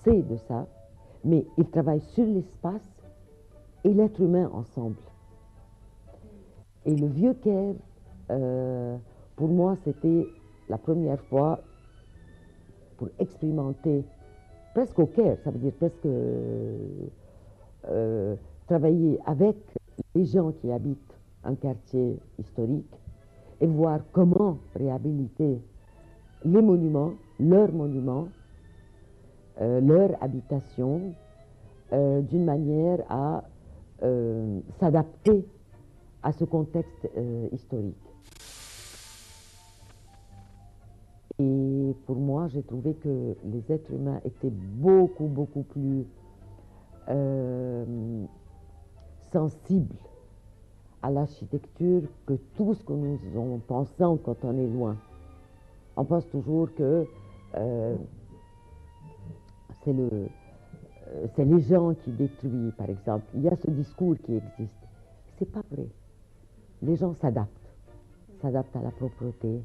sait de ça, mais ils travaillent sur l'espace et l'être humain ensemble. Et le Vieux Caire, pour moi, c'était la première fois pour expérimenter, presque au Caire, ça veut dire presque travailler avec les gens qui habitent un quartier historique et voir comment réhabiliter les monuments, leur habitation, d'une manière à s'adapter à ce contexte historique. Et pour moi, j'ai trouvé que les êtres humains étaient beaucoup plus sensibles à l'architecture que tout ce que nous en pensons quand on est loin. On pense toujours que c'est les gens qui détruisent, par exemple. Il y a ce discours qui existe. C'est pas vrai. Les gens s'adaptent à la propreté,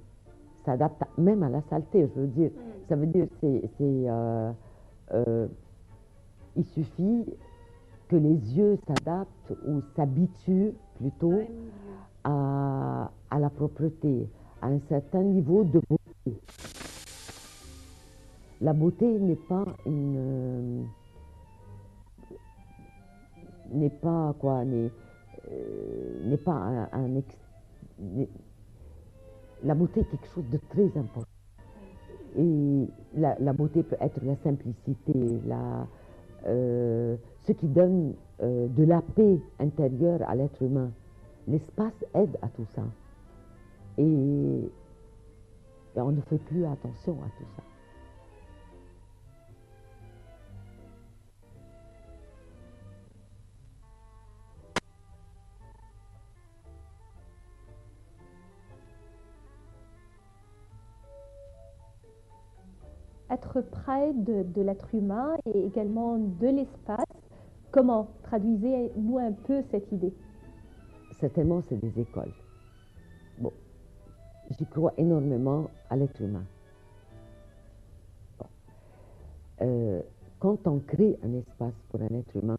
s'adaptent même à la saleté, je veux dire. Ça veut dire, il suffit que les yeux s'adaptent ou s'habituent plutôt à la propreté, à un certain niveau de beauté. La beauté n'est pas n'est pas quoi, n'est pas la beauté est quelque chose de très important. Et la beauté peut être la simplicité, ce qui donne de la paix intérieure à l'être humain. L'espace aide à tout ça. Et on ne fait plus attention à tout ça. Être près de l'être humain et également de l'espace. Comment traduisez-nous un peu cette idée? Certainement, c'est des écoles. Bon, j'y crois énormément à l'être humain. Bon. Quand on crée un espace pour un être humain,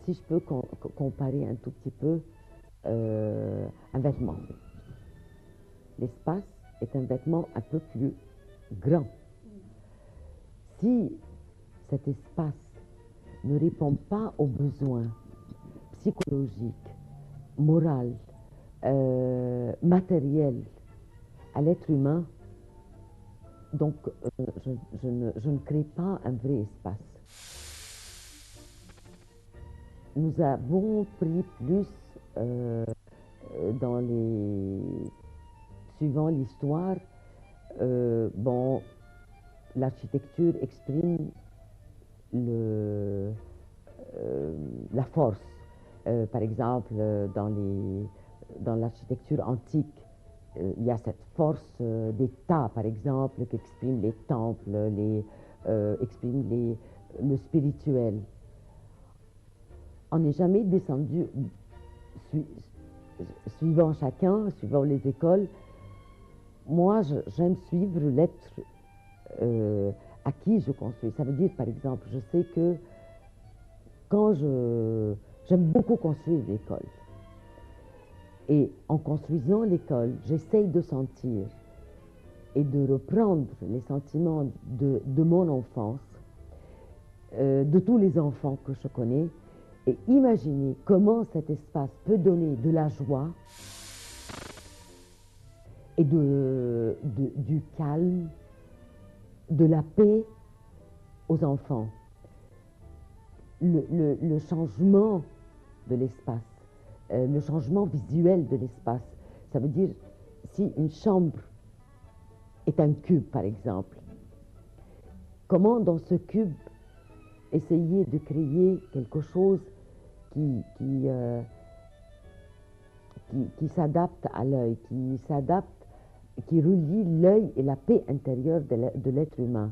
si je peux comparer un tout petit peu un vêtement. L'espace est un vêtement un peu plus grand. Si cet espace ne répond pas aux besoins psychologiques, moraux, matériels à l'être humain, donc je ne crée pas un vrai espace. Nous avons pris plus suivant l'histoire, bon, l'architecture exprime la force. Par exemple, dans l'architecture antique, il y a cette force d'État, par exemple, qui exprime les temples, exprime le spirituel. On n'est jamais descendu, suivant chacun, suivant les écoles. Moi, j'aime suivre l'être à qui je construis. Ça veut dire, par exemple, je sais que quand j'aime beaucoup construire l'école. Et en construisant l'école, j'essaye de sentir et de reprendre les sentiments de mon enfance, de tous les enfants que je connais, et imaginer comment cet espace peut donner de la joie et du calme, de la paix aux enfants. Le changement de l'espace, le changement visuel de l'espace, ça veut dire si une chambre est un cube, par exemple, comment dans ce cube essayer de créer quelque chose qui s'adapte à l'œil, qui relie l'œil et la paix intérieure de l'être humain.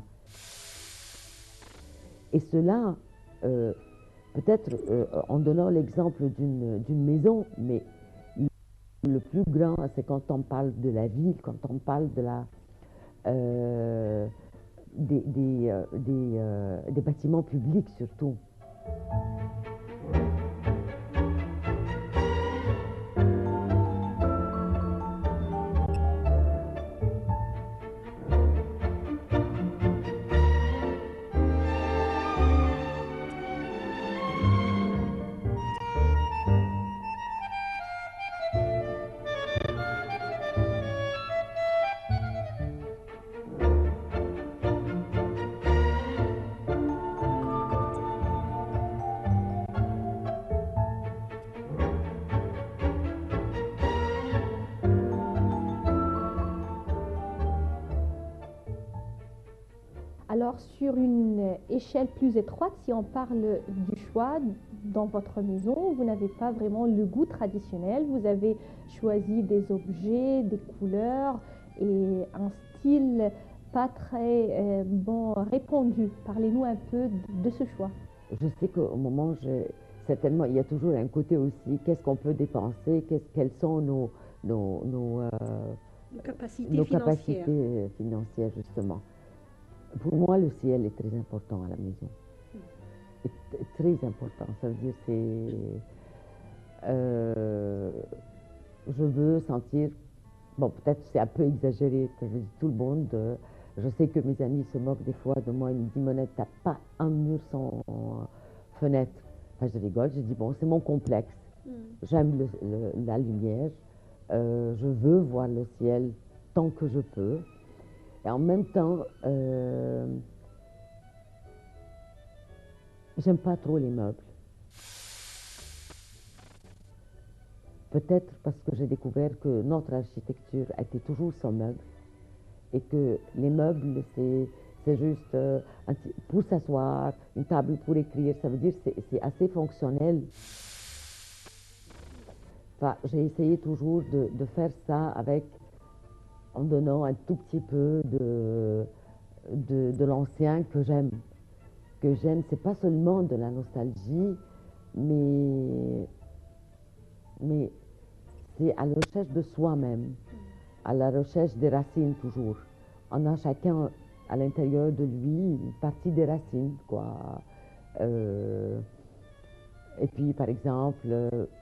Et cela, peut-être en donnant l'exemple d'une maison, mais le plus grand, c'est quand on parle de la ville, quand on parle des bâtiments publics surtout. Alors, sur une échelle plus étroite, si on parle du choix dans votre maison, vous n'avez pas vraiment le goût traditionnel. Vous avez choisi des objets, des couleurs et un style pas très répandu. Parlez-nous un peu de ce choix. Je sais qu'au moment, certainement, il y a toujours un côté aussi, qu'est-ce qu'on peut dépenser, quelles sont nos capacités financières, justement. Pour moi, le ciel est très important à la maison. Très important. Ça veut dire je veux sentir, bon, peut-être c'est un peu exagéré, je dis tout le monde, je sais que mes amis se moquent des fois de moi, ils me disent, Monette, t'as pas un mur sans fenêtre. Enfin, je rigole, je dis, bon, c'est mon complexe. J'aime la lumière, je veux voir le ciel tant que je peux. Et en même temps, j'aime pas trop les meubles. Peut-être parce que j'ai découvert que notre architecture était toujours sans meubles et que les meubles, c'est juste pour s'asseoir, une table pour écrire, ça veut dire que c'est assez fonctionnel. Enfin, j'ai essayé toujours de faire ça en donnant un tout petit peu de l'ancien que j'aime. Que j'aime, c'est pas seulement de la nostalgie, mais c'est à la recherche de soi-même, à la recherche des racines toujours. On a chacun à l'intérieur de lui une partie des racines, quoi. Et puis, par exemple,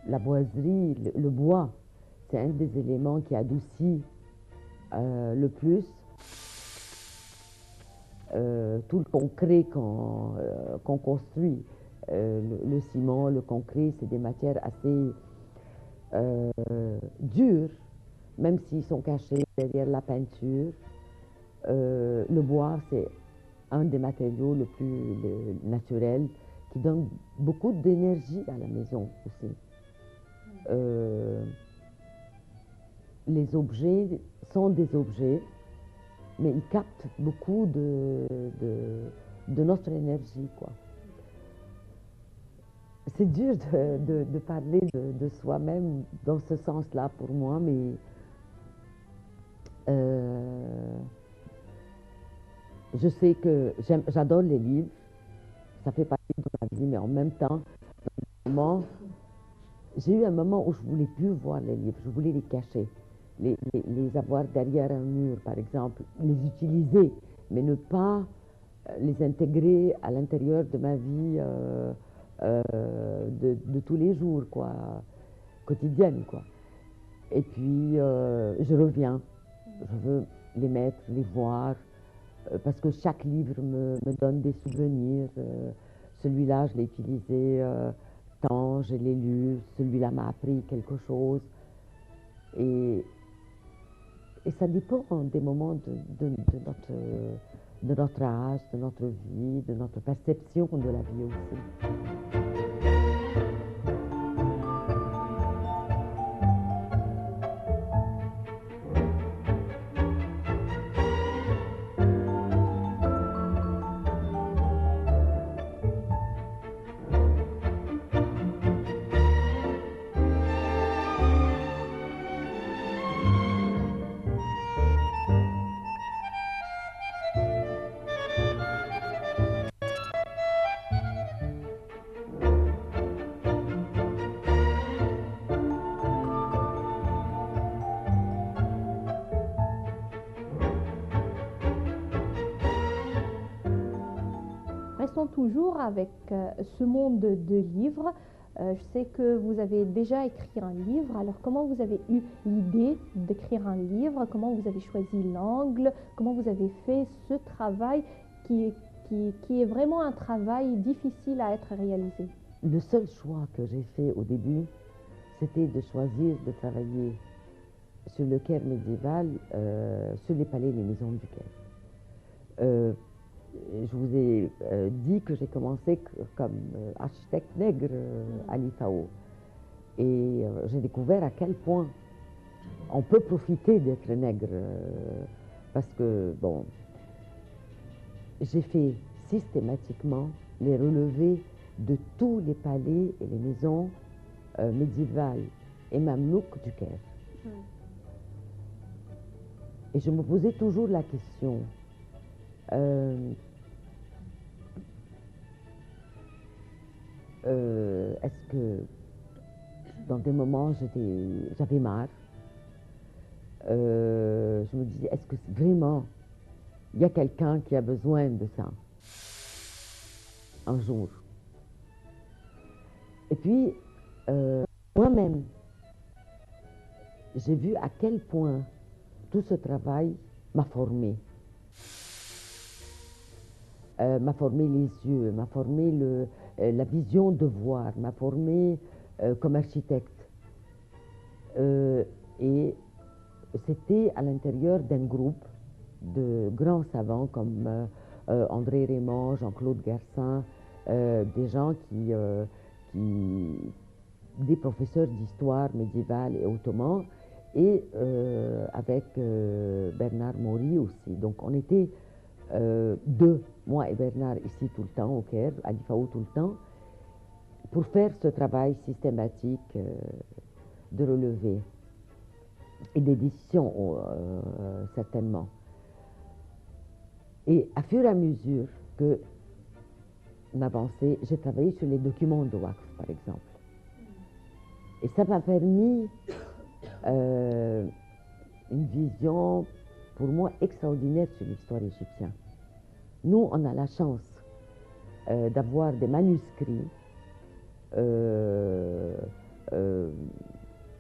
la boiserie, le bois, c'est un des éléments qui adoucit le plus tout le concret qu'on construit. Le ciment, le concret, c'est des matières assez dures, même s'ils sont cachés derrière la peinture. Le bois, c'est un des matériaux le plus naturels qui donne beaucoup d'énergie à la maison aussi. Les objets sont des objets, mais ils captent beaucoup de notre énergie, quoi. C'est dur de parler de soi-même dans ce sens-là pour moi, mais je sais que j'adore les livres, ça fait partie de ma vie, mais en même temps, j'ai eu un moment où je ne voulais plus voir les livres, je voulais les cacher, les avoir derrière un mur, par exemple, les utiliser, mais ne pas les intégrer à l'intérieur de ma vie de tous les jours, quoi, quotidienne, quoi. Et puis, je reviens, je veux les mettre, les voir, parce que chaque livre me donne des souvenirs. Celui-là, je l'ai utilisé tant, je l'ai lu, celui-là m'a appris quelque chose. Et ça dépend des moments de notre âge, de notre vie, de notre perception de la vie aussi. restons toujours avec ce monde de livres. Je sais que vous avez déjà écrit un livre. Alors, comment vous avez eu l'idée d'écrire un livre? Comment vous avez choisi l'angle? Comment vous avez fait ce travail qui est vraiment un travail difficile à être réalisé? Le seul choix que j'ai fait au début, c'était de choisir de travailler sur le Caire médiéval, sur les palais et les maisons du Caire. Je vous ai dit que j'ai commencé comme architecte nègre à l'IFAO. Et j'ai découvert à quel point on peut profiter d'être nègre. Parce que, bon, j'ai fait systématiquement les relevés de tous les palais et les maisons médiévales et mamelouks du Caire. Et je me posais toujours la question, est-ce que dans des moments j'avais marre, je me disais, est-ce que vraiment il y a quelqu'un qui a besoin de ça un jour? Et puis, moi-même, j'ai vu à quel point tout ce travail m'a formé. M'a formé les yeux, m'a formé la vision de voir, m'a formé comme architecte. Et c'était à l'intérieur d'un groupe de grands savants comme André Raymond, Jean-Claude Garcin, des gens des professeurs d'histoire médiévale et ottoman, et avec Bernard Maury aussi. Donc on était deux, moi et Bernard, ici tout le temps au Caire, à l'IFAO tout le temps, pour faire ce travail systématique de relevé et d'édition certainement. Et à fur et à mesure que m'avançais, j'ai travaillé sur les documents de Waqf, par exemple. Et ça m'a permis une vision, pour moi, extraordinaire sur l'histoire égyptienne. Nous, on a la chance d'avoir des manuscrits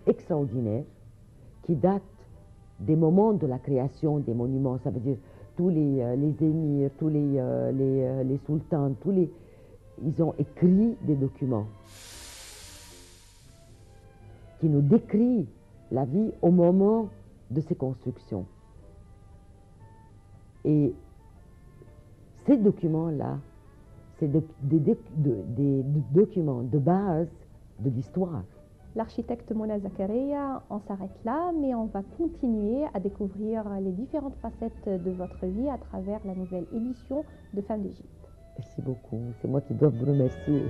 extraordinaires qui datent des moments de la création des monuments. Ça veut dire tous les émirs, tous les sultans, ils ont écrit des documents qui nous décrivent la vie au moment de ces constructions. Et ces documents-là, c'est des documents de base de l'histoire. L'architecte Mona Zakariya, on s'arrête là, mais on va continuer à découvrir les différentes facettes de votre vie à travers la nouvelle édition de Femmes d'Égypte. Merci beaucoup, c'est moi qui dois vous remercier.